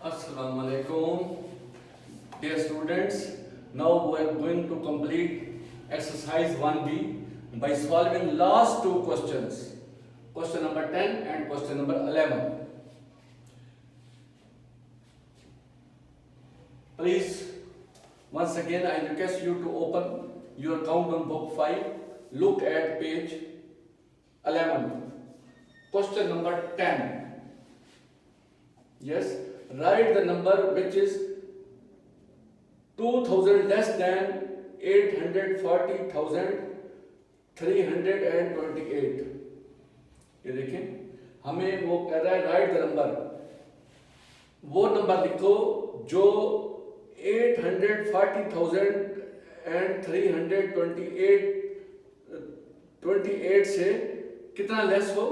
Assalamu alaikum. Dear students, now we are going to complete exercise 1B by solving last two questions. Question number 10 and question number 11. Please, once again I request you to open your countdown book 5. Look at page 11. Question number 10. Yes, write the number which is 2000 less than 840,328. ये देखें, हमें वो कह रहा है right the number, वो number लिखो जो 840,328 से कितना लेस हो,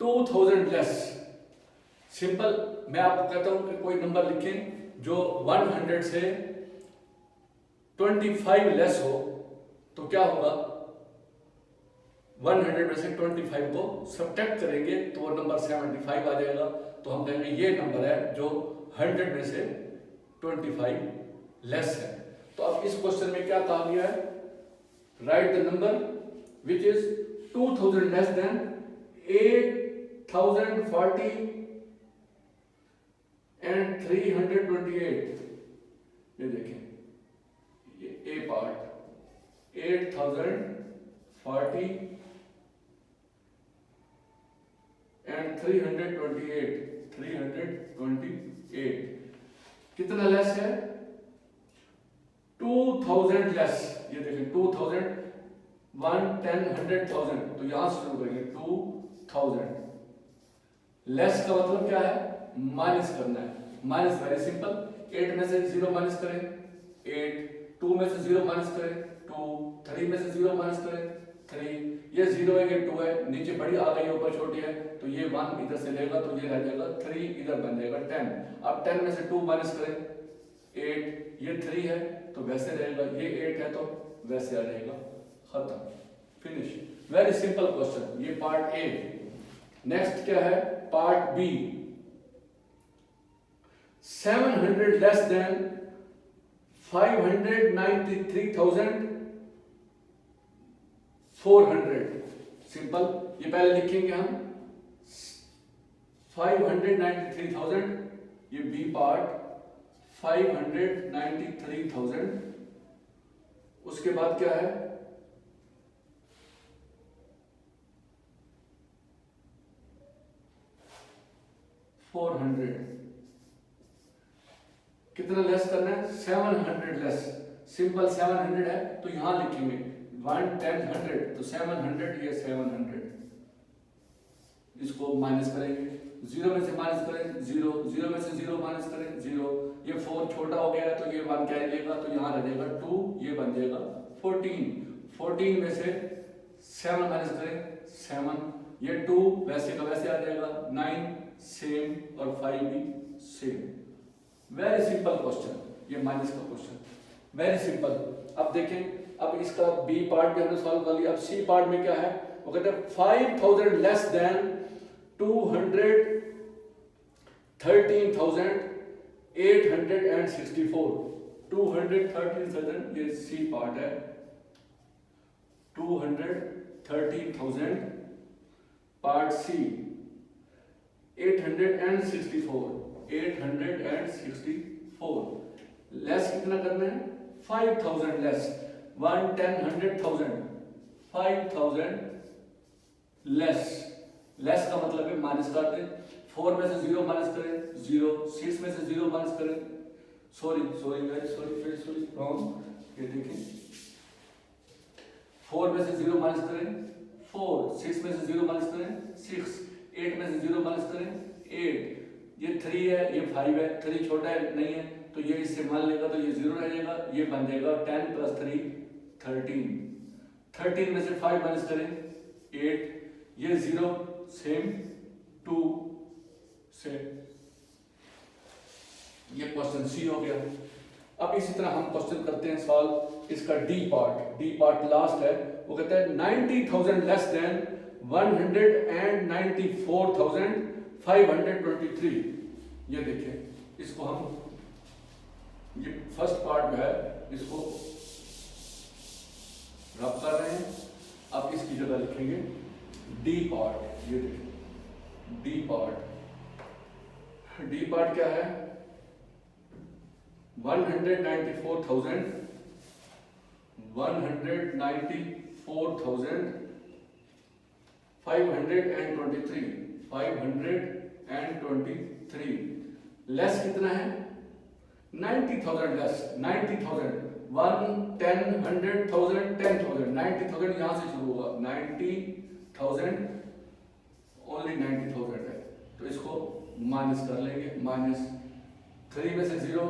2000 लेस. सिंपल, मैं आपको कहता हूं कि कोई नंबर लिखें जो 100 से 25 लेस हो, तो क्या होगा, 100 में से 25 को सब्ट्रैक्ट करेंगे तो वो नंबर 75 आ जाएगा. तो हम कहेंगे ये नंबर है जो 100 में से 25 लेस है. तो अब इस क्वेश्चन में क्या कहा गया है, right the number which is 2000 less than 8040 and 328. ये देखें, ये ए पार्ट 8040 and 328 कितना लेस है, 2000 लेस. ये देखें 2000 1 10 100,000, तो यहां से शुरू करेंगे 2000 लेस का मतलब क्या है, माइनस करना है. माइनस वेरी सिंपल, 8 में से 0 माइनस करें 8, 2 में से 0 माइनस करें 2, 3 में से 0 माइनस करें 3. ये 0 है, ये 2 है, नीचे बड़ी आ गई ऊपर छोटी है, तो ये 1 इधर से लेगा तो ये रह जाएगा 3, इधर बन जाएगा 10. अब 10 में से 2 माइनस करें 8, ये 3 है तो वैसे रहेगा, ये 8 है तो वैसे आ जाएगा, खत्म, फिनिश. वेरी सिंपल क्वेश्चन, ये पार्ट ए. नेक्स्ट क्या है, part B. 700 less than 593,400. Simple, ये पहले लिखेंगे हम 593,000, ये बी पार्ट 593,000. उसके बाद क्या है, 400. कितना लेस करना है, 700 लेस. सिंपल 700 है तो यहां लिखेंगे 1 10 100, तो 700, ये 700. इसको माइनस करेंगे, 0 में से माइनस करें 0, 0 में से 0 माइनस करें 0. ये 4 छोटा हो गया है तो ये 1 क्या लेगा, तो यहां रह जाएगा 2, ये बन जाएगा 14. 14 में से 7 माइनस करें 7, ये 2 वैसे का वैसे आ जाएगा 9, सेम, और 5 भी सेम. वेरी सिंपल क्वेश्चन, ये माइनस का क्वेश्चन, वेरी सिंपल. अब देखें, अब इसका बी पार्ट भी हमने सॉल्व कर लिया. अब सी पार्ट में क्या है, वो कहते हैं 5000 लेस देन 213,864. 213,000 ये सी पार्ट है, 213,000 पार्ट सी. 864 लेस कितना करना है, 5000 लेस. 1 10 100,000, 5000 लेस. लेस का मतलब है माइनस कर दें. 4 में से 0 माइनस करें 0, 6 में से 0 माइनस करें, सॉरी वेरी सॉरी रॉन्ग. ये देखिए 4 में से 0 माइनस करें 4, 6 में से 0 माइनस करें 6, 8 में से 0 माइनस करें 8. ये 3 है, ये 5 है, 3 छोटा है नहीं है तो ये इससे मान लेगा तो ये 0 रह जाएगा, ये बन जाएगा 10 + 3 13. 13 में से 5 माइनस करें 8, ये 0 सेम 2 से. ये क्वेश्चन सी हो गया. अब इसी तरह हम क्वेश्चन करते हैं सॉल्व इसका डी पार्ट लास्ट है. वो कहता है 90,000 लेस देन 194,523. ये देखिए, इसको हम, ये फर्स्ट पार्ट जो है इसको रब कर रहे हैं। अब इसकी जगह लिखेंगे डी पार्ट। ये देखिए डी पार्ट, डी पार्ट क्या है, 194,523 लेस कितना है, 90,000 लेस, 90,000, 1, 10, 100,000, 10,000, 90,000 यहां से शुरू हुआ, 90,000, ओनली 90,000 है, तो इसको माइनस कर लेंगे। माइनस 3 में से 0,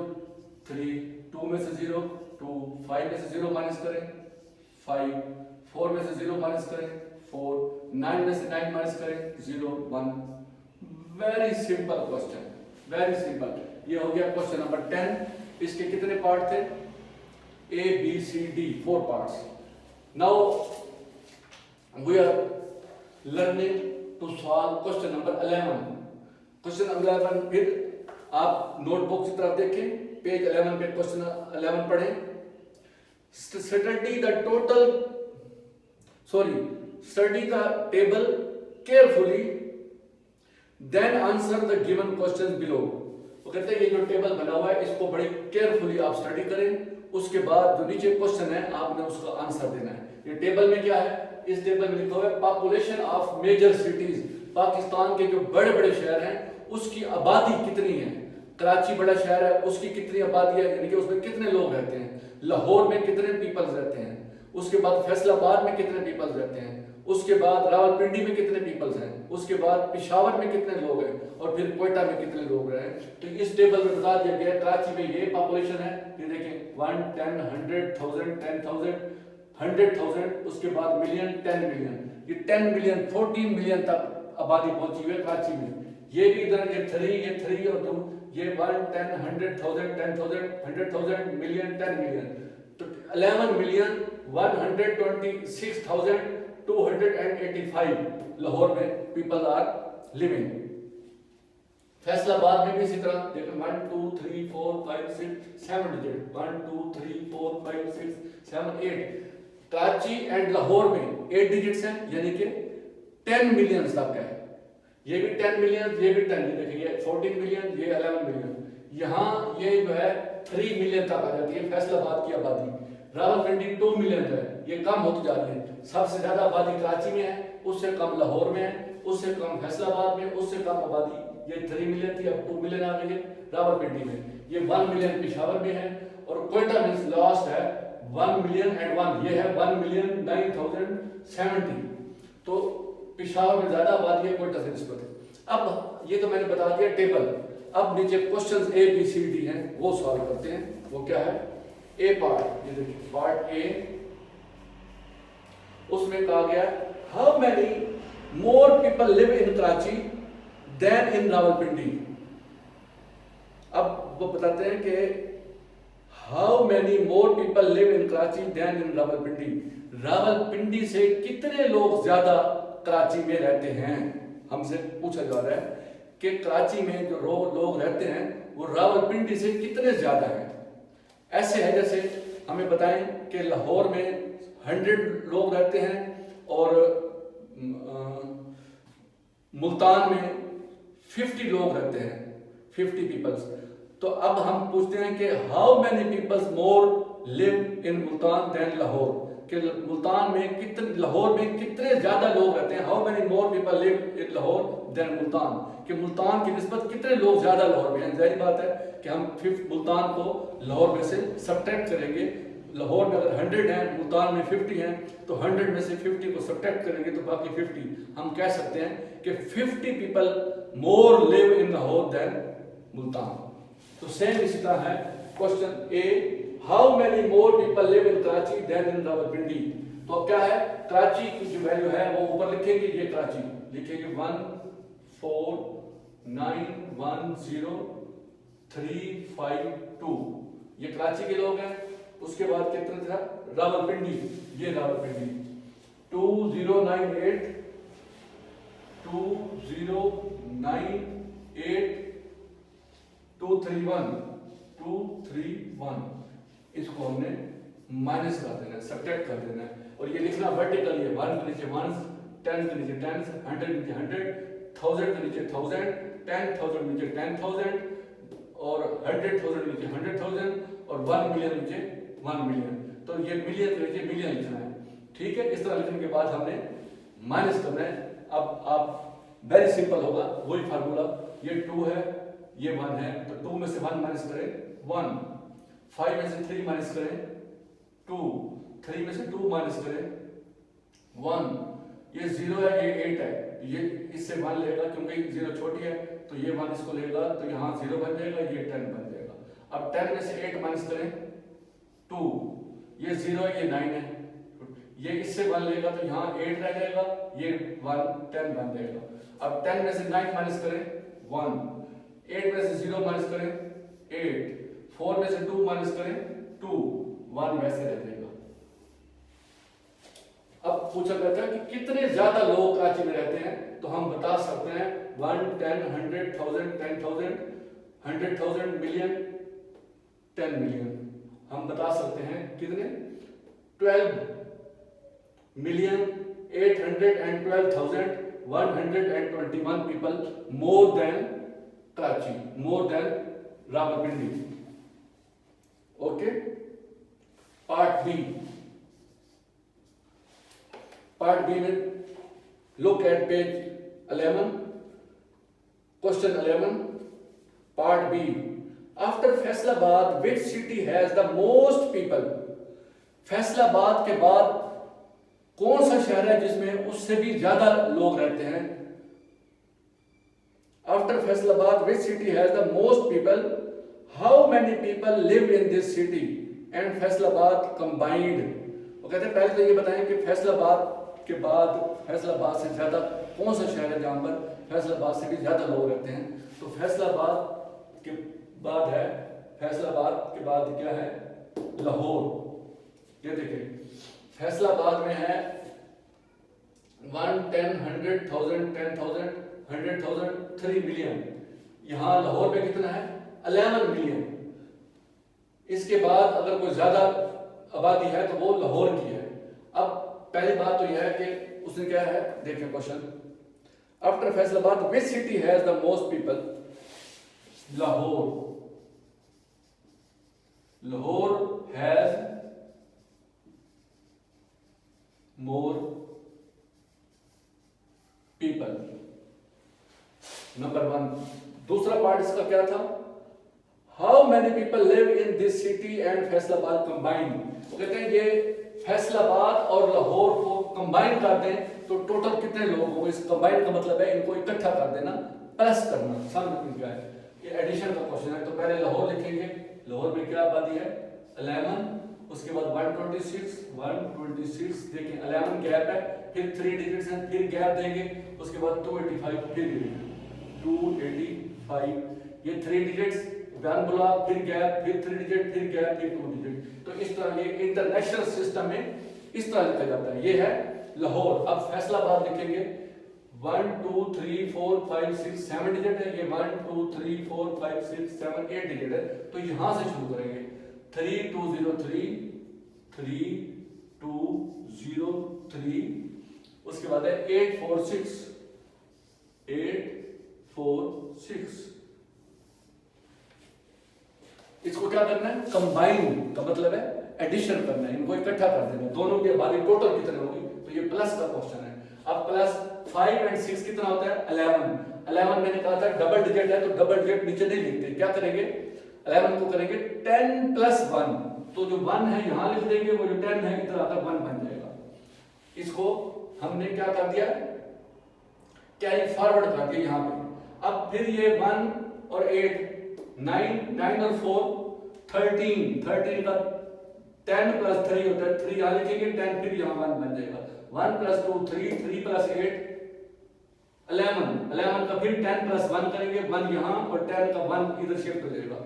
3, 2 में से 0, 2, 5 में से 0 माइनस करें, 5, 4 में से 0 माइनस करें, 4, 9 में से 9 माइनस करें, 0, 1। Very simple question, very simple. ये हो गया क्वेश्चन नंबर 10। इसके कितने पार्ट थे, A, B, C, D, 4 parts. Now we are learning to solve question number 11. Question number 11 फिर आप नोटबुक की तरफ देखें, पेज 11 पे क्वेश्चन 11 पढ़ें। Study the table carefully, then answer the given question below. वो कहते हैं ये जो टेबल बना हुआ है इसको बड़ी केयरफुली आप स्टडी करें, उसके बाद जो नीचे क्वेश्चन है आपने उसका आंसर देना है। ये टेबल में क्या है, इस टेबल में लिखा हुआ है population of major cities, Pakistan के जो बड़े बड़े शहर हैं उसकी आबादी कितनी है। कराची बड़ा शहर है, उसकी कितनी आबादी है, यानी कि उसमें कितने लोग रहते हैं। लाहौर में कितने पीपल्स रहते हैं, उसके बाद फैसलाबाद में कितने पीपल्स रहते हैं, उसके बाद रावलपिंडी में कितने पीपल्स हैं, उसके बाद पेशावर में कितने लोग हैं, और फिर क्वेटा में कितने लोग हैं। तो इस टेबल में बता दिया गया कराची में ये पॉपुलेशन है, ये देखें 1, 10, 100,000, 10,000, 100,000, उसके बाद मिलियन, 10 मिलियन, ये 10 मिलियन 14 मिलियन तक आबादी पहुंची हुई है कराची में। ये भी इधर ये 3 और 2, ये 1, 10, 100,000, 10,000, 100,000, मिलियन, 10 मिलियन, तो 11 मिलियन 126,285 लाहौर में पीपल आर लिविंग। फैसलाबाद में भी इसी तरह देखो 1, 2, 3, 4, 5, 6, 7 डिजिट, 1, 2, 3, 4, 5, 6, 7, 8। कराची एंड लाहौर में 8 डिजिट्स हैं, यानी कि 10 मिलियन तक है। ये भी 10 मिलियन, ये भी 10, देखिए 14 मिलियन, ये 11 मिलियन। यहाँ ये जो है 3 मिलियन तक आ जाती है फैसलाबाद की आबादी। रावलपिंडी 2 मिलियन है, ये कम होती जा रही है। सबसे ज्यादा आबादी कराची में है, उससे कम लाहौर में है, उससे कम फैसलाबाद में, उससे कम आबादी ये 3 मिलियन थी, अब 2 मिलियन आ गई है रावलपिंडी में। ये 1 मिलियन पेशावर में है, और कोयटा में लास्ट है 1 मिलियन एंड 1, ये है 1,09,070। तो पेशावर में ज्यादा आबादी है कोयटा से निस्बत। अब ये तो मैंने बता दिया टेबल। अब नीचे questions A, B, C, D हैं, वो सॉल्व करते हैं। वो क्या है, ए पार्ट, ये देखिए पार्ट ए, उसमें कहा गया how many more people live in Karachi than in Rawalpindi. अब वो बताते हैं कि how many more people live in Karachi than in Rawalpindi, Rawalpindi से कितने लोग ज्यादा कराची में रहते हैं। हमसे पूछा जा रहा है कि कराची में जो लोग रहते हैं वो रावलपिंडी से कितने ज्यादा हैं। ऐसे है जैसे हमें बताएं कि लाहौर में 100 लोग रहते हैं और मुल्तान में 50 लोग रहते हैं, 50 पीपल्स। तो अब हम पूछते हैं कि how many peoples more live in Multan than Lahore, कि मुल्तान में कितने, लाहौर में कितने ज्यादा लोग रहते हैं। How many more people live in Lahore than Multan, कि मुल्तान की निस्बत कितने लोग ज्यादा लाहौर में हैं। जाहिर बात है कि हम मुल्तान को लाहौर में से सब्ट्रैक्ट करेंगे। लाहौर में अगर 100 हैं, मुल्तान में 50 हैं, तो 100 में से 50 को सब्ट्रैक्ट करेंगे तो बाकी 50। हम कह सकते हैं कि 50 people more live in Lahore than Multan. तो सेम इसी तरह है question A, how many more people live in Karachi than in Rawalpindi. तो अब क्या है, कराची की जो वैल्यू है वो ऊपर लिखेंगे, ये कराची लिखेंगे 14910,352, ये कराची के लोग हैं। उसके बाद कितने था रावलपिंडी, ये रावलपिंडी 2098 231 इसको हमने माइनस कर देना है, सब्ट्रैक्ट कर देना है। और ये लिखना वर्टिकल है, 1 के नीचे 1, 10 के नीचे 10, 100 के नीचे 100, 1000 के नीचे 1000, 10,000 के नीचे 10,000 और 100,000 के नीचे 100,000 और 1 मिलियन के नीचे 1 मिलियन। तो ये मिलियन के नीचे मिलियन लिखना है, ठीक है। इस तरह लिखने के बाद हमने माइनस करना है। अब आप वेरी सिंपल होगा, वही फार्मूला, ये 2 है, ये 1 है, तो 2 में से 1 माइनस करें 1, 5 में से 3 माइनस करें 2, 3 में से 2 माइनस करें 1, ये 0 है, ये 8 है, ये इससे 1 लेगा क्योंकि 0 छोटी है, तो ये 1 इसको लेगा, तो यहाँ 0 बन जाएगा, ये 10 बन जाएगा। अब 10 में से 8 माइनस करें 2, ये 0 है, ये 9 है, ये इससे 1 लेगा, तो यहाँ 8 रह जाएगा, ये 1 10 बन जाएगा। अब 10 में से 9 माइनस करें 1, 8 में से 0 माइनस करें 8, 4 में से 2 माइनस करें 2, 1 वैसे रह जाएगा। अब पूछा जाता है कि कितने ज्यादा लोग कराची में रहते हैं, तो हम बता सकते हैं 1, 10, 100,000, 10,000, 100,000, मिलियन, 10 मिलियन। हम बता सकते हैं कितने, 12,812,121 people more than Karachi, more than Rawalpindi. Okay, part B में look at page 11, question 11, part B. After Faisalabad, which city has the most people? Faisalabad के बाद कौन सा शहर है जिसमें उससे भी ज्यादा लोग रहते हैं? After Faisalabad, which city has the most people? How many people live in this city and Faisalabad combined? वो कहते हैं पहले तो ये बताएं कि फैसलाबाद के बाद फैसलाबाद से ज्यादा कौन सा शहर है जहां पर फैसलाबाद से भी ज्यादा लोग रहते हैं? तो फैसलाबाद के बाद है, फैसलाबाद के बाद क्या है? लाहौर। ये देखिए फैसलाबाद में है 1, 10, 100,000, 10,000, 100,000, 3 मिलियन। यहां लाहौर में कितना है? 11 मिलियन। इसके बाद अगर कोई ज्यादा आबादी है तो वो लाहौर की है। अब पहली बात तो यह है कि उसने क्या है, देखिए question, after Faisalabad which city has the most people? Lahore. Lahore has more people, number 1। दूसरा पार्ट इसका क्या था? How many people live in this city and Faisalabad combined. वो कहते हैं ये फैसलाबाद और लाहौर को कंबाइन कर दें तो टोटल कितने लोग होंगे? इस कंबाइन का मतलब है इनको इकट्ठा कर देना, प्लस करना, समझ क्या है? ये एडिशन का क्वेश्चन है। तो पहले लाहौर लिखेंगे, लाहौर में क्या आबादी है? 11, उसके बाद 126, देखिए 11 गैप है, फिर 3 डिजिट्स हैं, फिर गैप देंगे, उसके बाद 285, फिर 285, ये 3 डिजिट्स, 1 ब्लॉक, फिर गैप, फिर 3 डिजिट, फिर गैप, फिर 2 डिजिट। तो इस तरह ये इंटरनेशनल सिस्टम में इस तरह लिखा जाता है। ये है लाहौर। अब फैसलाबाद लिखेंगे 1, 2, 3, 4, 5, 6, 7 डिजिट है, ये 1, 2, 3, 4, 5, 6, 7, 8 डिजिट है। तो यहां से शुरू करेंगे 3203, 3203, उसके बाद है 846, 846। इसको क्या करना है? कंबाइन का मतलब है एडिशन करना है, इनको इकट्ठा कर देना है। दोनों की आबादी टोटल कितने होगी? तो ये प्लस का क्वेश्चन है। अब प्लस 5 और 6 कितना होता है? 11 मैंने कहा था डबल डिजिट है, तो डबल डिजिट नीचे नहीं लिखते, क्या करेंगे? 11 को करेंगे 10 + 1, तो जो 1 है यहां लिख देंगे, वो जो 10 है इधर आकर 1 बन जाएगा। इसको हमने क्या कर दिया? कैरी फॉरवर्ड कर दिया यहां पे। अब फिर ये 1 और 8, 9 और 4, 13 का 10 + 3 होता है, 3 यहां लिखेंगे, 10 फिर यहां 1 बन जाएगा। 1 + 2 3, 3 + 8 11 का फिर 10 + 1 करेंगे, 1 यहां और 10 का 1 इधर शिफ्ट हो जाएगा।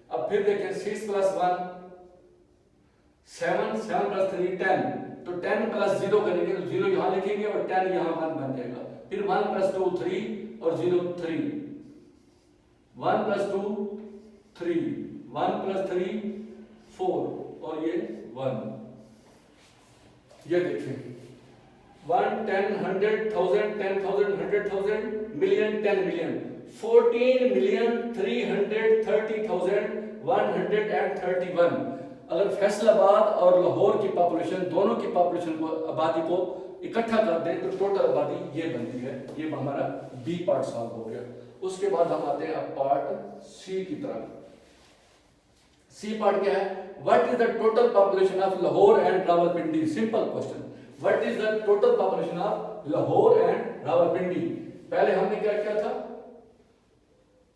अब फिर देखें 6 + 1 7, 7 + 3 10, तो 10 + 0 करेंगे, तो 0 यहां लिखेंगे और 10 यहां 1 बन जाएगा। फिर 1 + 2 3 और 0 3, 1 + 2 3, 1 + 3 4 और ये 1। ये देखिए 1 10 100 1000 10,000 100,000 million 10 million 14,330,131। अगर फैसलाबाद और लाहौर की पॉपुलेशन, दोनों की पॉपुलेशन को, आबादी को इकट्ठा कर दें तो टोटल आबादी ये बनती है। ये हमारा बी पार्ट सॉल्व हो गया। उसके बाद हम आते हैं अब पार्ट सी की तरफ। सी पार्ट क्या है? What is the total population of Lahore and Rawalpindi? Simple question. What is the total population of Lahore and Rawalpindi? पहले हमने क्या किया था?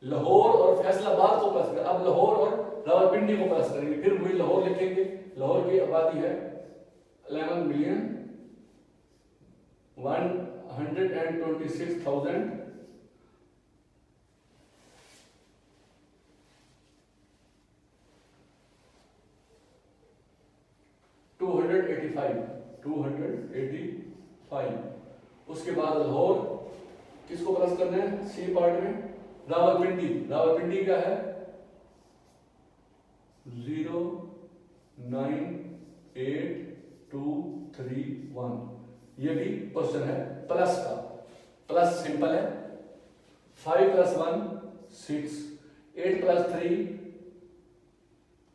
लाहौर और फैसलाबाद को प्लस किया। अब लाहौर और रावलपिंडी को प्लस करेंगे, फिर वही लाहौर लिखेंगे। लाहौर की आबादी है 11,126,285 285। उसके बाद लाहौर किसको प्लस करना है? सी पार्ट में रावलपिंडी। रावलपिंडी क्या है? 098,231। ये भी क्वेश्चन है प्लस का। प्लस सिंपल है। 5 + 1 6, 8 + 3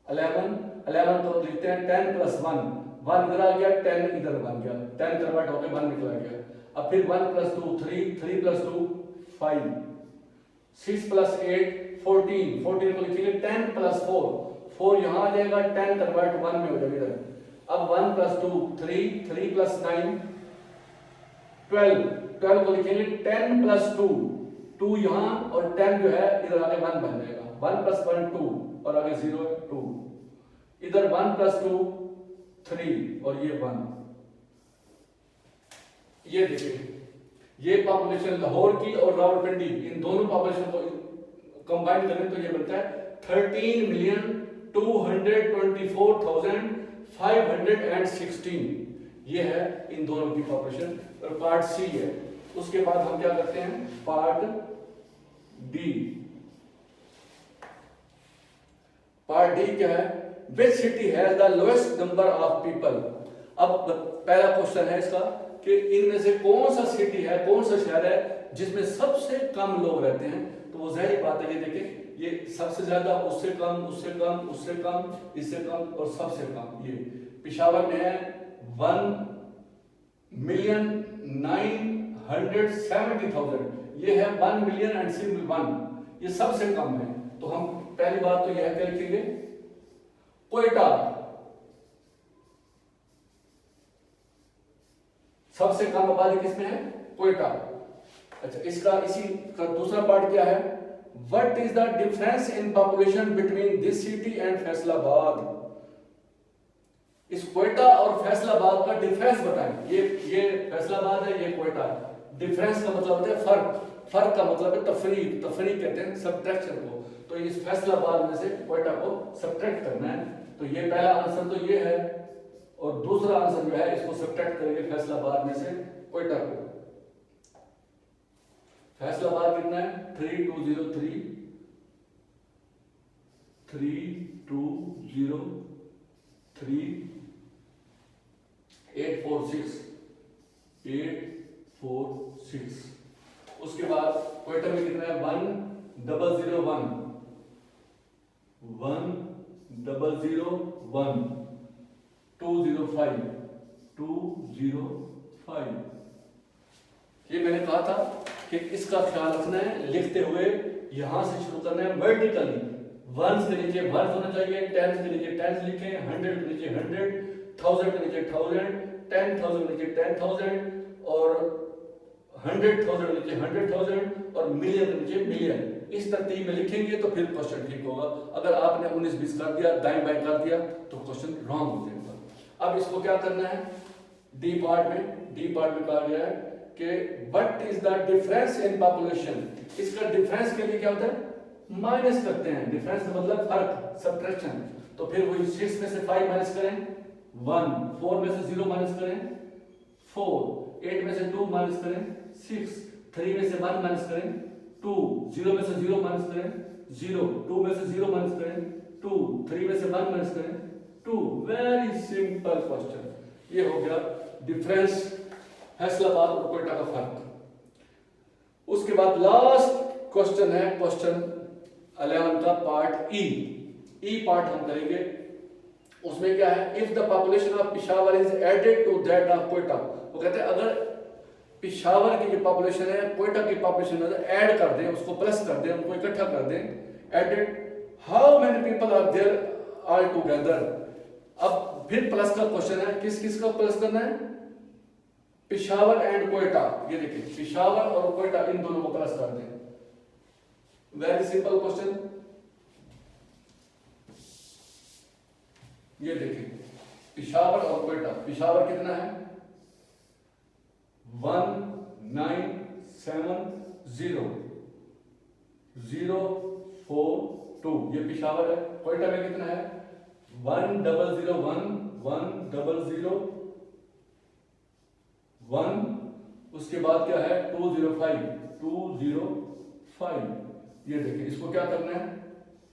11 11 को लिखते हैं 10 + 1 1 इधर आ गया, 10 इधर बन गया, 10 कन्वर्ट होकर 1 निकला गया। अब फिर 1 + 2 3 3 + 2 5 6 + 8 14 14 को लिखेंगे 10 + 4 4 यहाँ आ जाएगा, 10 कन्वर्ट 1 में हो जाएगा इधर। अब 1 + 2 3 3 + 9 12 12 को लिखेंगे 10 + 2 2 यहाँ और 10 जो है इधर आगे 1 बन जाएगा। 1 + 1 2 और आगे 0 है 2। इधर 1 + 2 3 और ये 1। ये देखिए ये पॉपुलेशन लाहौर की और रावलपिंडी, इन दोनों पॉपुलेशन को कंबाइन करें तो ये बनता है 13,224,516। ये है इन दोनों की पॉपुलेशन और पार्ट सी है। उसके बाद हम क्या करते हैं? Part D. पार्ट डी क्या है? Which city has the lowest number of people? अब पहला क्वेश्चन है इसका कि इनमें से कौन सा सिटी है, कौन सा शहर है जिसमें सबसे कम लोग रहते हैं? तो वो जाहिर बात है, ये देखिए ये सबसे ज्यादा, उससे कम, उससे कम, उससे कम, इससे कम और सबसे कम। ये पेशावर में है 1,970,000। ये है 1,000,001। ये सबसे कम है। तो हम पहली बात तो यह क्या लिखेंगे? क्वेटा। सबसे कम आबादी किसमें है? क्वेटा। अच्छा, इसका इसी का दूसरा पार्ट क्या है? What is the difference in population between this city and Faisalabad? इस क्वेटा और फैसलाबाद का डिफरेंस बताएं। ये फैसलाबाद है, ये क्वेटा है। डिफरेंस का मतलब होता है फर्क। फर्क का मतलब है तफरीक। तफरीक कहते हैं सब्ट्रैक्शन को। तो इस फैसलाबाद में से क्वेटा को सब्ट्रैक्ट करना है। तो ये पहला आंसर तो ये है और दूसरा आंसर जो है इसको सब्ट्रैक्ट करेंगे फैसलाबाद में से क्वेटा को। फैसलाबाद कितना है? 3203 3203 846 846। उसके बाद क्वेटा में कितना है? 1001 1001 205 205। ये मैंने कहा था कि इसका ख्याल रखना है लिखते हुए। यहां से शुरू करना है वर्टिकली। 1 के नीचे 1 होना चाहिए, 10 के नीचे 10 लिखें, 100 के नीचे 100, 1000 के नीचे 1000, 10,000 के नीचे 10,000 और 100,000 के नीचे 100,000 और मिलियन के नीचे मिलियन। इस तरतीब में लिखेंगे तो फिर क्वेश्चन ठीक होगा। अगर आपने 19-20 कर दिया, दाएं बाएं कर दिया तो क्वेश्चन रॉन्ग हो जाएगा। अब इसको क्या करना है? डी पार्ट में कहा गया है कि what is the difference in population. इसका डिफरेंस के लिए क्या होता है? माइनस करते हैं। डिफरेंस का मतलब फर्क, सब्ट्रैक्शन। तो फिर वही 6 में से 5 माइनस करें 1, 4 में से 0 माइनस करें 4, 8 में से 2 माइनस करें 6, 3 में से 1 माइनस करें 2, 0 में से 0 माइनस करें 0, 2 में से 0 माइनस करें 2, 3 में से 1 माइनस करें 2। Very simple question. ये हो गया डिफरेंस, हैसलाबाद और कोयटा का फर्क। उसके बाद लास्ट क्वेश्चन है क्वेश्चन 11 का पार्ट ई पार्ट हम करेंगे। उसमें क्या है, if the population of Peshawar is added to that of Quetta, वो कहते हैं अगर पिशावर की जो पॉपुलेशन है कोयटा की पॉपुलेशन में ऐड कर दें, उसको प्लस कर दें, उनको इकट्ठा कर दें, added, how many people are there all together. अब फिर प्लस का क्वेश्चन है, किस किस का प्लस करना है, पिशावर एंड कोयटा। ये देखिए पिशावर और कोयटा इन दोनों को प्लस कर दें। Very simple question. ये देखिए पिशावर और कोयटा, पिशावर कितना है 1970 ये पिशावर है। कोयटा में कितना है 1001 उसके बाद क्या है 205। ये देखिए इसको क्या करना है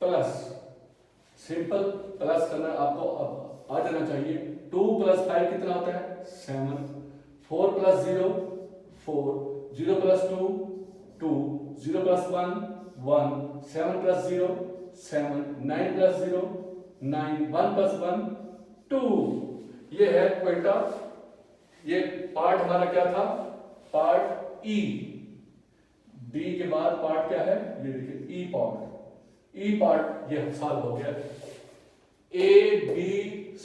प्लस, सिंपल प्लस करना आपको अब आ जाना चाहिए। 2 + 5 कितना होता है 7, 4 + 0 4, 0 + 2 2, 0 + 1 1, 7 + 0 7, 9 + 0 9, 1 + 1 2। ये है कोयटा। ये पार्ट हमारा क्या था, पार्ट ई। बी के बाद पार्ट क्या है, ये देखिए ई पार्ट। ई पार्ट ये सॉल्व हो गया। ए बी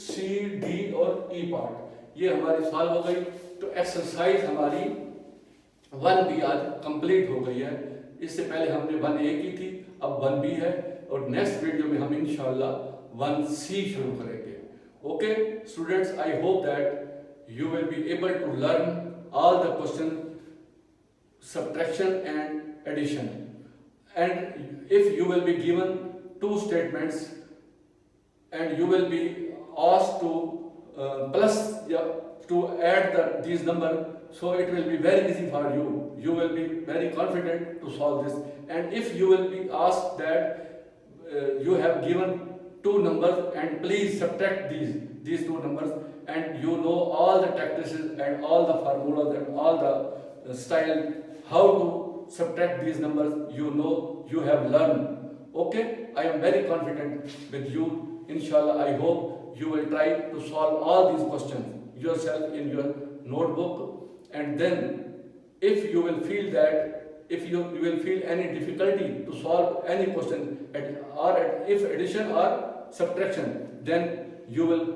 सी डी और ई पार्ट ये हमारी सॉल्व हो गई। तो एक्सरसाइज हमारी 1B आज कंप्लीट हो गई है। इससे पहले हमने 1A की थी, अब 1B है और नेक्स्ट वीडियो में हम इंशाल्लाह 1C शुरू करेंगे। Okay students, I hope that you will be able to learn all the question subtraction and addition, and if you will be given 2 statements and you will be asked to plus to add these number, so it will be very easy for you. You will be very confident to solve this. And if you will be asked that you have given 2 numbers and please subtract these 2 numbers, and you know all the practices and all the formulas and all the style how to subtract these numbers, you know, you have learned. Okay, I am very confident with you. Inshallah, I hope you will try to solve all these questions yourself in your notebook, and then if you will feel that if you will feel any difficulty to solve any question if addition or subtraction, then you will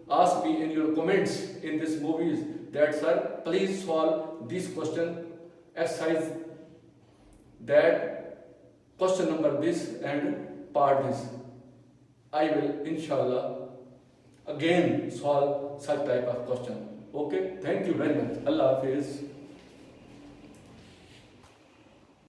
ask me in your comments in this movies that sir please solve this question exercise, that question number this and part this. I will inshallah again solve such type of question. Okay, thank you very much. Allah Hafiz.